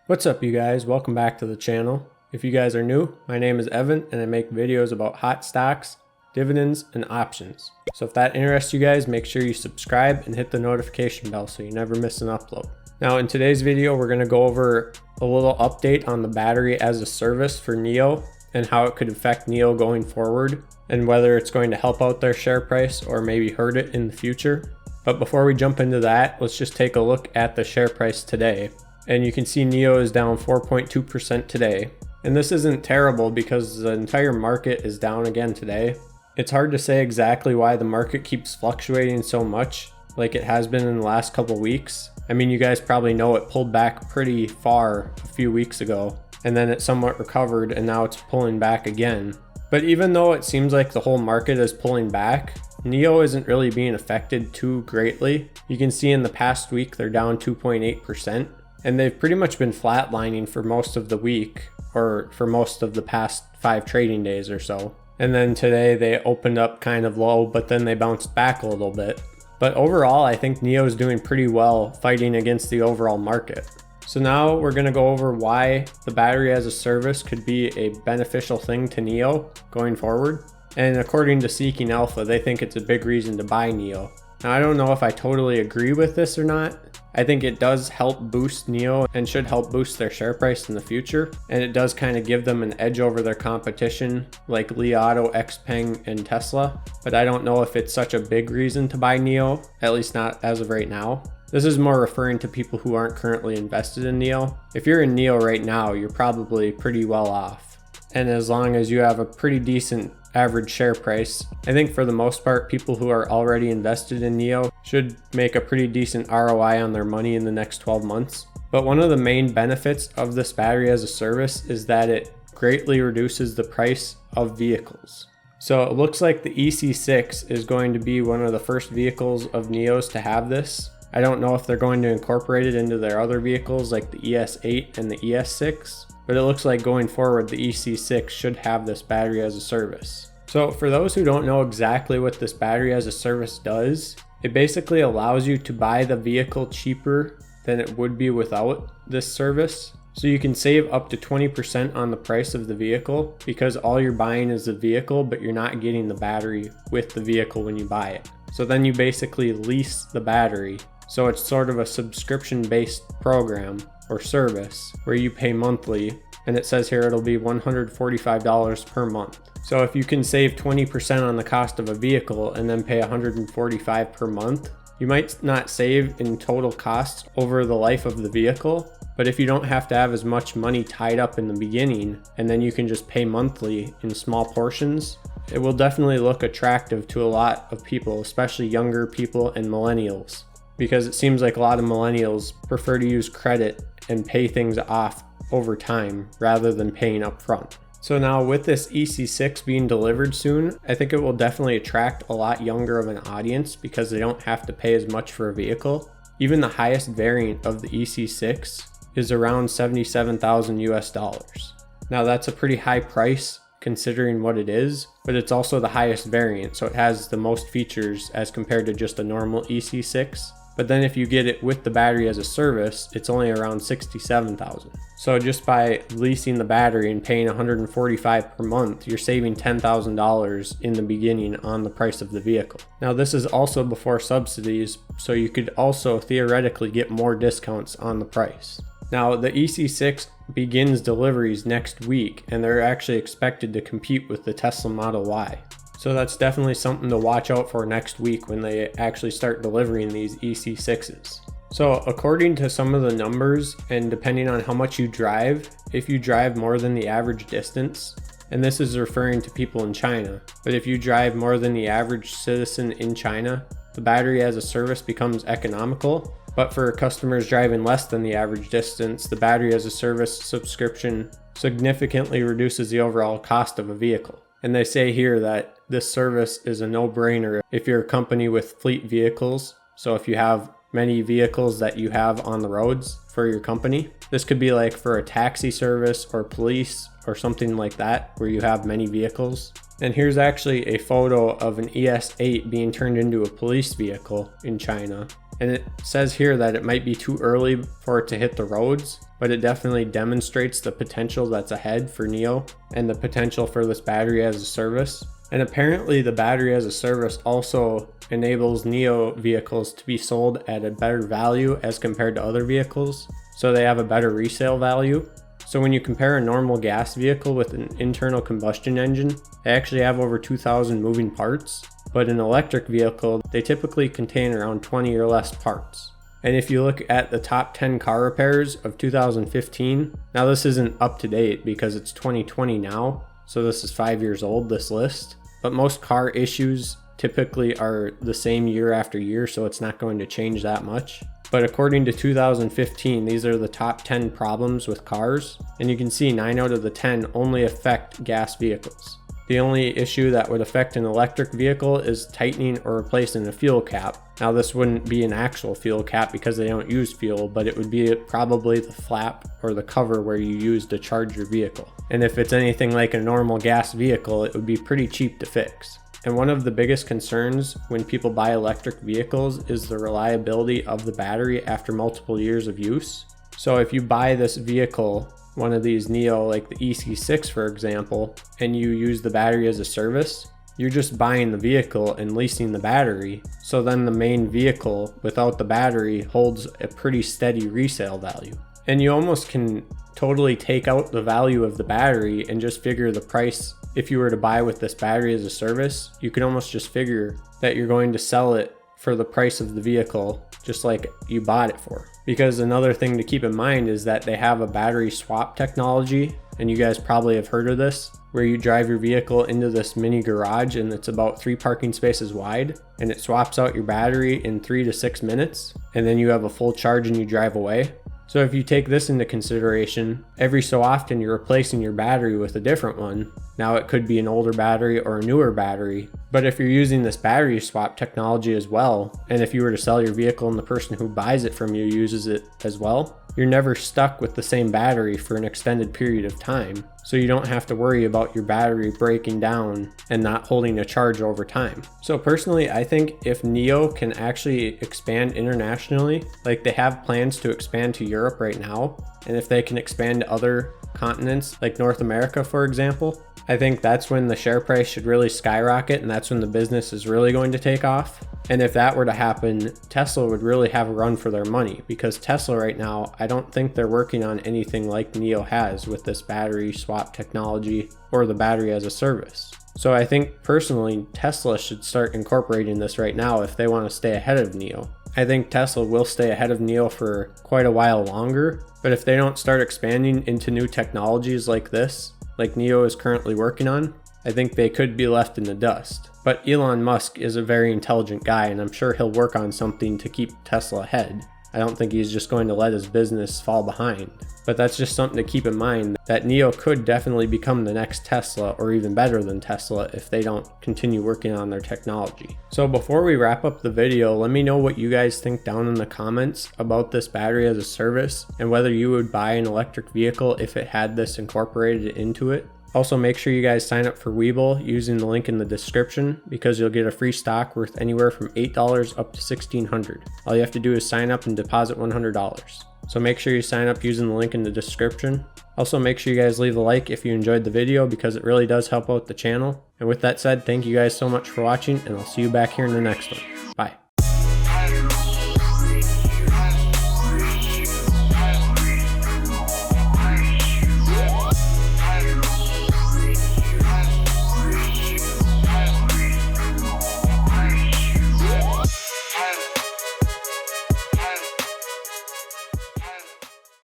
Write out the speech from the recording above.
What's up, you guys? Welcome back to the channel. If you guys are new, my name is Evan and I make videos about hot stocks, dividends, and options. So if that interests you guys, make sure you subscribe and hit the notification bell so you never miss an upload. Now in today's video, we're going to go over a little update on the battery as a service for NIO and how it could affect NIO going forward and whether it's going to help out their share price or maybe hurt it in the future. But before we jump into that, let's just take a look at the share price today. And you can see NIO is down 4.2% today. And this isn't terrible because the entire market is down again today. It's hard to say exactly why the market keeps fluctuating so much like it has been in the last couple weeks. I mean, you guys probably know it pulled back pretty far a few weeks ago, and then it somewhat recovered and now it's pulling back again. But even though it seems like the whole market is pulling back, NIO isn't really being affected too greatly. You can see in the past week they're down 2.8%. And they've pretty much been flatlining for most of the week, or for most of the past 5 trading days or so. And then today they opened up kind of low, but then they bounced back a little bit. But overall, I think NIO is doing pretty well fighting against the overall market. So now we're going to go over why the battery as a service could be a beneficial thing to NIO going forward. And according to Seeking Alpha, they think it's a big reason to buy NIO. Now, I don't know if I totally agree with this or not. I think it does help boost NIO and should help boost their share price in the future. And it does kind of give them an edge over their competition like Li Auto, XPeng, and Tesla. But I don't know if it's such a big reason to buy NIO, at least not as of right now. This is more referring to people who aren't currently invested in NIO. If you're in NIO right now, you're probably pretty well off. And as long as you have a pretty decent average share price, I think for the most part, people who are already invested in NIO should make a pretty decent ROI on their money in the next 12 months. But one of the main benefits of this battery as a service is that it greatly reduces the price of vehicles. So it looks like the EC6 is going to be one of the first vehicles of NIO's to have this. I don't know if they're going to incorporate it into their other vehicles like the ES8 and the ES6. But it looks like going forward, the EC6 should have this battery as a service. So for those who don't know exactly what this battery as a service does, it basically allows you to buy the vehicle cheaper than it would be without this service. So you can save up to 20% on the price of the vehicle because all you're buying is the vehicle, but you're not getting the battery with the vehicle when you buy it. So then you basically lease the battery. So it's sort of a subscription-based program or service where you pay monthly, and it says here it'll be $145 per month. So if you can save 20% on the cost of a vehicle and then pay $145 per month, you might not save in total costs over the life of the vehicle, but if you don't have to have as much money tied up in the beginning and then you can just pay monthly in small portions, it will definitely look attractive to a lot of people, especially younger people and millennials. Because it seems like a lot of millennials prefer to use credit and pay things off over time rather than paying up front. So now with this EC6 being delivered soon, I think it will definitely attract a lot younger of an audience because they don't have to pay as much for a vehicle. Even the highest variant of the EC6 is around $77,000 US. Now that's a pretty high price considering what it is, but it's also the highest variant, so it has the most features as compared to just a normal EC6. But then if you get it with the battery as a service, it's only around $67,000. So just by leasing the battery and paying $145 per month, you're saving $10,000 in the beginning on the price of the vehicle. Now this is also before subsidies, so you could also theoretically get more discounts on the price. Now the EC6 begins deliveries next week, and they're actually expected to compete with the Tesla Model Y. So that's definitely something to watch out for next week when they actually start delivering these EC6s. So according to some of the numbers, and depending on how much you drive, if you drive more than the average distance, and this is referring to people in China, but if you drive more than the average citizen in China, the battery as a service becomes economical. But for customers driving less than the average distance, the battery as a service subscription significantly reduces the overall cost of a vehicle. And they say here that this service is a no-brainer if you're a company with fleet vehicles. So if you have many vehicles that you have on the roads for your company, this could be like for a taxi service or police or something like that where you have many vehicles. And here's actually a photo of an ES8 being turned into a police vehicle in China. And it says here that it might be too early for it to hit the roads, but it definitely demonstrates the potential that's ahead for NIO and the potential for this battery as a service. And apparently the battery as a service also enables NIO vehicles to be sold at a better value as compared to other vehicles, so they have a better resale value. So when you compare a normal gas vehicle with an internal combustion engine, they actually have over 2,000 moving parts, but an electric vehicle, they typically contain around 20 or less parts. And if you look at the top 10 car repairs of 2015, now this isn't up to date because it's 2020 now, so this is 5 years old, this list, but most car issues typically are the same year after year, so it's not going to change that much. But according to 2015, these are the top 10 problems with cars, and you can see 9 out of the 10 only affect gas vehicles. The only issue that would affect an electric vehicle is tightening or replacing a fuel cap. Now this wouldn't be an actual fuel cap because they don't use fuel, but it would be probably the flap or the cover where you use to charge your vehicle. And if it's anything like a normal gas vehicle, it would be pretty cheap to fix. And one of the biggest concerns when people buy electric vehicles is the reliability of the battery after multiple years of use. So if you buy this vehicle, one of these NIO like the EC6 for example, and you use the battery as a service, you're just buying the vehicle and leasing the battery. So then the main vehicle without the battery holds a pretty steady resale value. And you almost can totally take out the value of the battery and just figure the price. If you were to buy with this battery as a service, you can almost just figure that you're going to sell it for the price of the vehicle, just like you bought it for. Because another thing to keep in mind is that they have a battery swap technology, and you guys probably have heard of this, where you drive your vehicle into this mini garage and it's about 3 parking spaces wide, and it swaps out your battery in 3 to 6 minutes, and then you have a full charge and you drive away. So if you take this into consideration, every so often you're replacing your battery with a different one. Now it could be an older battery or a newer battery, but if you're using this battery swap technology as well, and if you were to sell your vehicle and the person who buys it from you uses it as well, you're never stuck with the same battery for an extended period of time. So you don't have to worry about your battery breaking down and not holding a charge over time. So personally, I think if NIO can actually expand internationally, like they have plans to expand to Europe right now, and if they can expand to other continents like North America, for example, I think that's when the share price should really skyrocket, and that's when the business is really going to take off. And if that were to happen, Tesla would really have a run for their money, because Tesla right now, I don't think they're working on anything like NIO has with this battery swap technology or the battery as a service. So I think personally, Tesla should start incorporating this right now if they want to stay ahead of NIO. I think Tesla will stay ahead of NIO for quite a while longer, but if they don't start expanding into new technologies like this, like NIO is currently working on, I think they could be left in the dust. But Elon Musk is a very intelligent guy, and I'm sure he'll work on something to keep Tesla ahead. I don't think he's just going to let his business fall behind. But that's just something to keep in mind, that NIO could definitely become the next Tesla, or even better than Tesla, if they don't continue working on their technology. So before we wrap up the video, let me know what you guys think down in the comments about this battery as a service, and whether you would buy an electric vehicle if it had this incorporated into it. Also, make sure you guys sign up for Webull using the link in the description, because you'll get a free stock worth anywhere from $8 up to $1,600. All you have to do is sign up and deposit $100. So make sure you sign up using the link in the description. Also, make sure you guys leave a like if you enjoyed the video, because it really does help out the channel. And with that said, thank you guys so much for watching, and I'll see you back here in the next one.